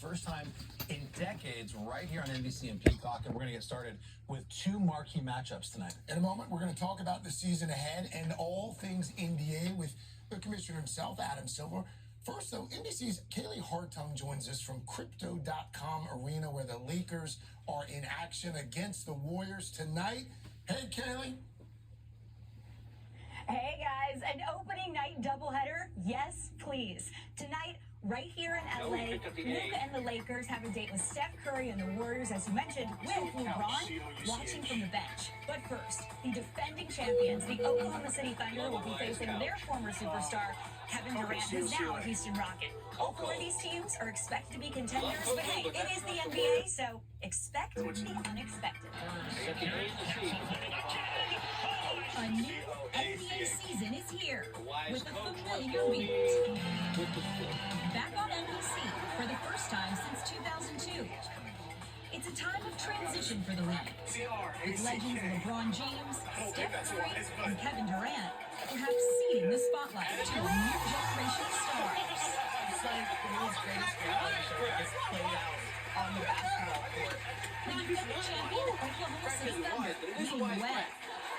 first time in decades right here on NBC and Peacock. And we're going to get started with two marquee matchups tonight. In a moment, we're going to talk about the season ahead and all things NBA with the commissioner himself, Adam Silver. First, though, NBC's Kaylee Hartung joins us from Crypto.com Arena, where the Lakers are in action against the Warriors tonight. Hey, Kaylee. Hey, guys. An opening night doubleheader? Yes, please. Tonight, right here in LA, Luka and the Lakers have a date with Steph Curry and the Warriors, as you mentioned, with LeBron watching from the bench. But first, the defending champions, the Oklahoma City Thunder, will be facing their former superstar, Kevin Durant, who's now a Houston Rocket. All four of these teams are expected to be contenders, but hey, it is the NBA, so expect the unexpected. A new NBA season is here with a familiar beat. Back on NBC for the first time since 2002. It's a time of transition for the league, with legends LeBron James, Steph Curry, and Kevin Durant perhaps ceding the spotlight to a new generation of stars. It's like the world's greatest reality show gets played out on the basketball court. The defending champion, Oklahoma City Thunder, leading the way,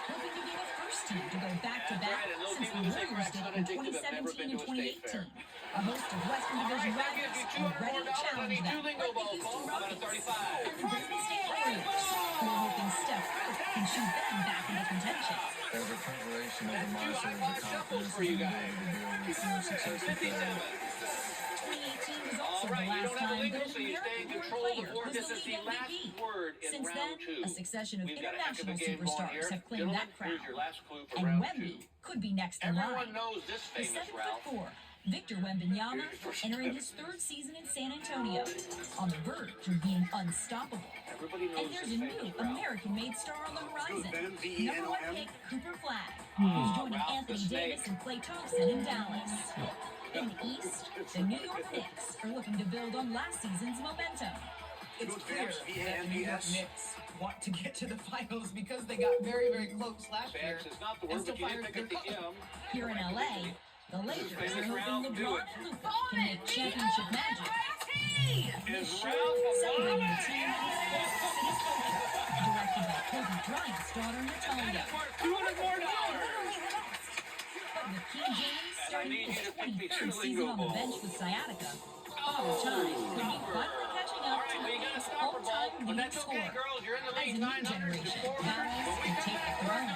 hoping to be the first team to go back-to-back since the Warriors did in 2017 and 2018. A host of Western Division rivals are ready to challenge them, like the Houston Rockets and the Golden State Warriors, who are hoping Steph Curry can shoot them back into contention. There's a preparation of the monsters, the confidence that you're able to do with success and failure. 2018 was also the last time that an American-born player was the league MVP. Since then, a succession of international superstars have claimed that crown. And Wemby could be next in line. The 7'4", Victor Wembanyama, entering his third season in San Antonio, on the verge of being unstoppable. And there's a new American-made star on the horizon, number one pick Cooper Flag, who's joining Anthony Davis and Klay Thompson in Dallas. In the East, the New York Knicks are looking to build on last season's momentum. It's clear that the New York Knicks want to get to the finals because they got very, very close last year and still fired their coach. Here in LA, the Lakers are hoping LeBron and Luka can make championship magic. This show celebrating the team and its city's culture, directed by Kobe Bryant's daughter Natalia. But with King James starting his 23rd season on the bench with sciatica, Father Time could be finally catching up to his all-time leading scorer as a new generation battles to take the throne.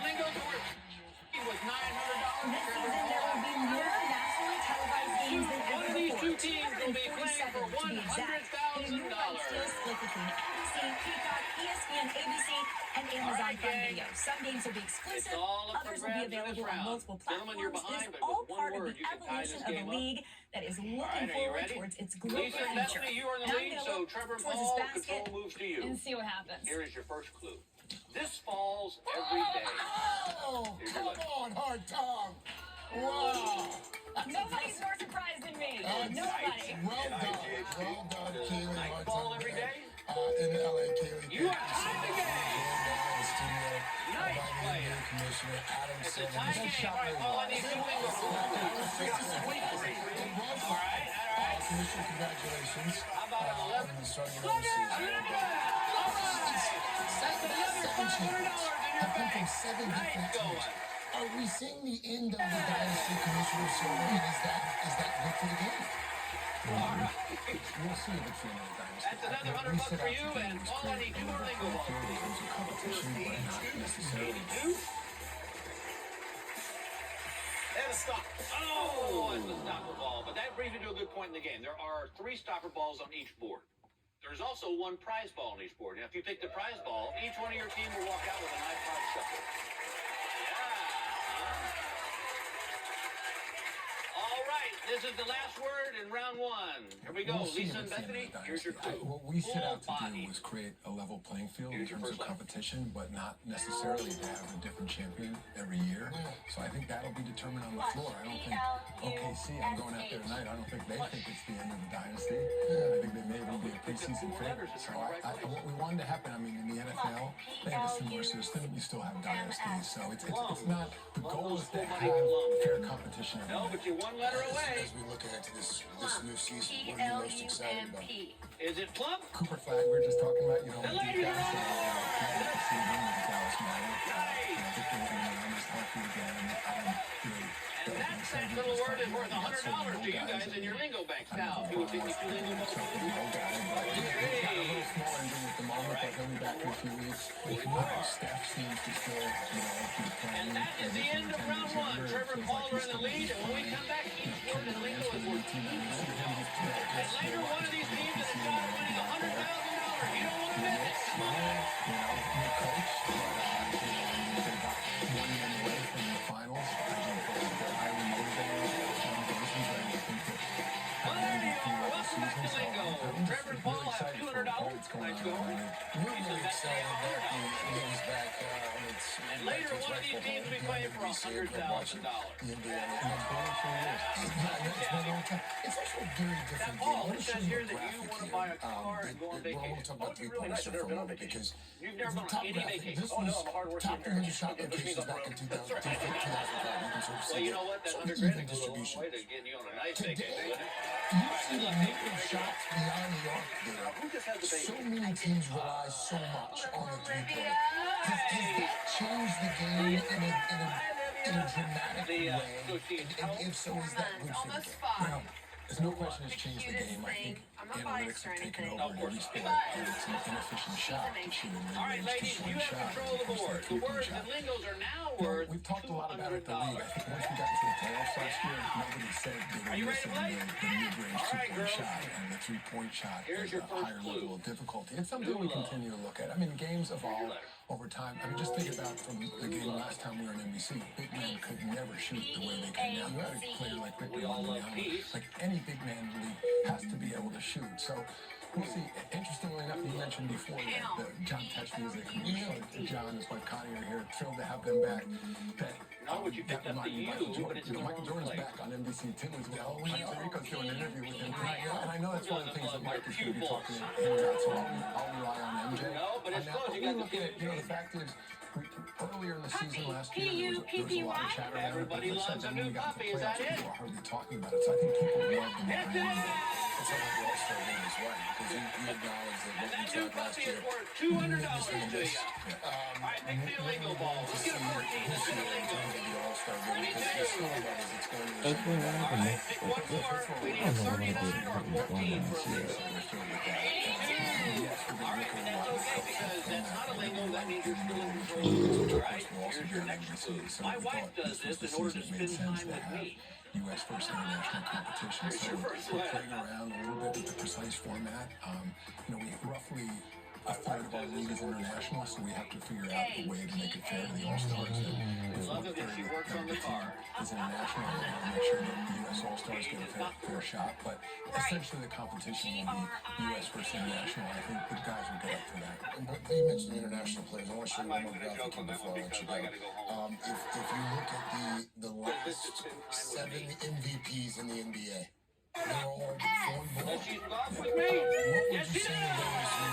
This season, there will be more nationally televised games than ever before. 247 to be exact, in a unified steel split between NBC, Peacock, ESPN, ABC, and Amazon Prime Video. Some games will be exclusive, others will be available on multiple platforms. It is all part of the evolution of a league that is looking forward towards its global future. And I'm going to look towards this basket and see what happens. Here is your first clue. This falls every day. Oh, come on, Hartung. Wow. Nobody's more surprised than me. Nobody. Well done, Kaylee Hartung. Fall every day. In LA, Kaylee. You are tied the game. Nice play. Commissioner Adam It's a Silver. tie game. All right, all I need is 2 wins. All right. Commissioner, congratulations. How about an 11? On starting another season. That's another $500 in your bank. Seven Nice different going. teams. Are we seeing the end of the dynasty, Commissioner Silver? And is that good for the game? We'll see if it's the end of the dynasty. That's another $100 for you, and all I need 2 more lingo balls, please. Competition, but not necessarily. 82. And a stop. Oh, it's a stopper ball. But that brings me to a good point in the game. There are 3 stopper balls on each board. There's also 1 prize ball on each board. Now, if you pick the prize ball, each one of your team will walk out with an iPod shuffle. All right, this is the last word in round 1. Here we go. We'll see Lisa if and it's the end of Bethany, the here's your dynasty. clue. What we set out to Full do body. was create a level playing field in Here's your terms of first letter. competition, but not necessarily to have a different champion every year. So I think that'll be determined on the floor. I don't think OKC, I'm going out there tonight, I don't think they think it's the end of the dynasty. I think they may be a pretty season favorites. So what we wanted to happen, I mean, in the NFL, they have a similar system. You still have dynasties. So it's not, the goal is to have fair competition. No, but you're one letter away. As we look ahead to this new season, what are you most excited about? Is it Plump? Cooper Flag, we were just talking about, you know, The deep ladies down, are so, on! see him with the Dallas Mavericks. Victor Wembanyama is healthy again. And that little word is worth $100 to you guys in your lingo banks now. If you would take me to lingo banks. A little small injury at the moment, but he'll be back in a few weeks. Steph seems to still, you know, be playing. And that is the end of round one. Trevor Pauler in the lead, and when we come back, each word in lingo is worth $2. And later, one of these teams is a shot at winning $100,000. You don't want to miss it. Come on. You know, new coach, but they got 1 win away from the finals. I think they're highly motivated. Well, there you are. Welcome back to Lingo. Trevor and Paul have $200. Nice going. Really excited that he's back. And later, one of these teams will be playing for $100,000. The NBA, and it's been for years. It's been a long time. It's also a very different Now, Paul, game. it says here that you want to buy a car and go on We're going to vacation. talk Oh, about it'd be really nice. I've three-pointers never for a been on moment vacation. because You've never the been on top any graphic, vacation. this Oh, no, was I'm a hard-working top 300 shot American. locations back in 2005. You can sort of Well, see you know what? That some $100,000 even goes a long distribution. way to getting you on a nice Today, vacation, wouldn't it? you see the number of shots beyond the arc there. Who just had the baby? So many teams rely so much on the three-point. Does that change the game in a dramatic way? And if so, is that good for the game? Well, there's no question it's changed the game. I think analytics have taken over in every sport. It's an inefficient shot to shoot a All right, ladies, you have control of the board. The words and lingos are now worth We've talked a lot about it at the league. I think once we got into the playoffs last year, nobody said they were missing the mid-range two-point shot and the three-point shot Here's is your a first higher clue. level of difficulty. It's something we continue to look at. I mean, games evolve over time. I mean, just think about from the game last time we were in NBC. Big men could never shoot the way they can now. You had a player like Victor Wembanyama, like any big man in the league has to be able to shoot. So we'll see. Interestingly enough, you mentioned before that the John Tesh music. John is my Connie are here. Thrilled to have them back. Not what you picked up to you, but it's in the Michael wrong Jordan's place. back on NBC too as well. Rico's doing an interview with him tonight. And I know that's one of the things that Mike is going to be talking to him about. So I'll rely on MJ. No, but it's on that. close. You we got look the at it, you know, the fact is, earlier in the season last year, there was a lot of chatter around it. Everybody But loves a then new we got to puppy. the Is that playoffs, it? people are hardly talking about it. So I think people love the That's it! It's like the All-Star game as well, because you acknowledge that And what we that new tried last puppy year. is worth $200 to you. All right, pick me a lingo ball. Let's get a 14. Let's get a lingo. That's what happened. All right, pick one more. We need a 39 or a 14 for a lingo. 82. All right, and that's okay because that's not a lingo. That means you're still in control of the board, right? Here's your next clue. My wife does this in order to spend time with me. U.S. versus international competition. So we're playing around a little bit with the precise format. You know, we roughly a third of our league is international, so we have to figure out a way to make it fair to the All-Stars. Love it when she works on the car. Is international, we want to make sure that the U.S. All-Stars get a fair shot. But essentially, the competition will be U.S. versus international. I think the guys will get up for that. But you mentioned international players. I want to show you one more graphic before I let you go. If you look at the last 7 MVPs in the NBA, they're all foreign born. Does she golf with me? What would Yes, you she say to does. those who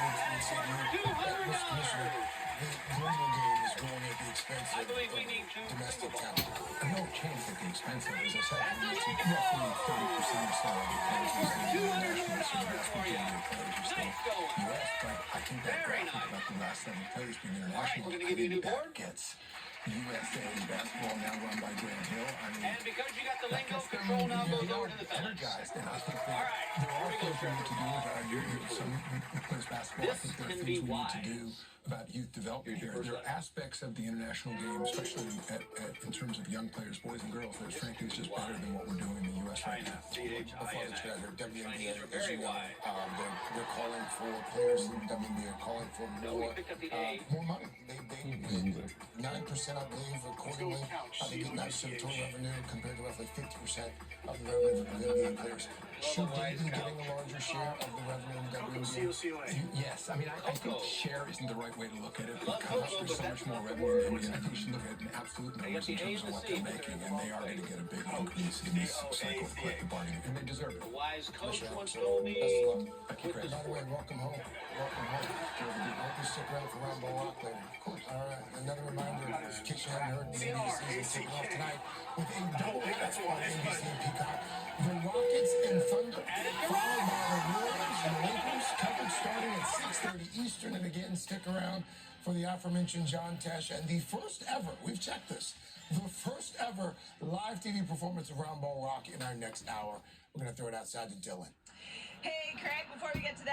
would say the global game is growing at the expense I of believe we need two domestic lingo balls. talent? No chance at the expense of, as I said, it's roughly 30% or so of the players who stay in the national, so the vast majority of players who stay U.S. But I think that graphic about the last 7 players being international, we're gonna I give you a think new board. that gets USA basketball now run by Grant Hill. I mean, And because you got the that lingo, gets them, control now you know, goes over to the fellas. energized, and I think that All right, there are here we go, things we need to do about some plays basketball. I This think there are can things be we need wise. to do about youth development here. There are aspects of the international game, especially in terms of young players, boys and girls, that frankly is just better than what we're doing in the U.S. right now. Before the trigger, WNBA, as you know, they're calling for players in WNBA are calling for more money. They 9%, I believe, accordingly. They get 9% of total revenue compared to roughly 50% of the revenue for the NBA players. Should they be getting a larger share of the revenue in revenue. Yes, I mean, I think share isn't the right way to look at it Love because Coco, there's but so much that's more not the revenue word. than India. I think you should look at absolute They numbers got in the A terms of and the what C, they're but they're making, in and the they are wrong going to place. get a big increase in this cycle of collective bargaining, and they deserve it. The wise coach Michelle, once told me, best of luck. Thank you, quit the Chris. By the way, sport. welcome home. Welcome home. Hope you stick around for Round Ball Rock later. Cool. All right. Another reminder, in case you haven't heard, the NBA season kicking off tonight with a doubleheader on NBC and Peacock. The Rockets and Thunder, followed by the Warriors and Lakers. Coverage starting at 6:30 Eastern. And again, stick around for the aforementioned John Tesh and the first ever, we've checked this, the first ever live TV performance of Round Ball Rock in our next hour. We're going to throw it outside to Dylan. Hey, Craig, before we get to that.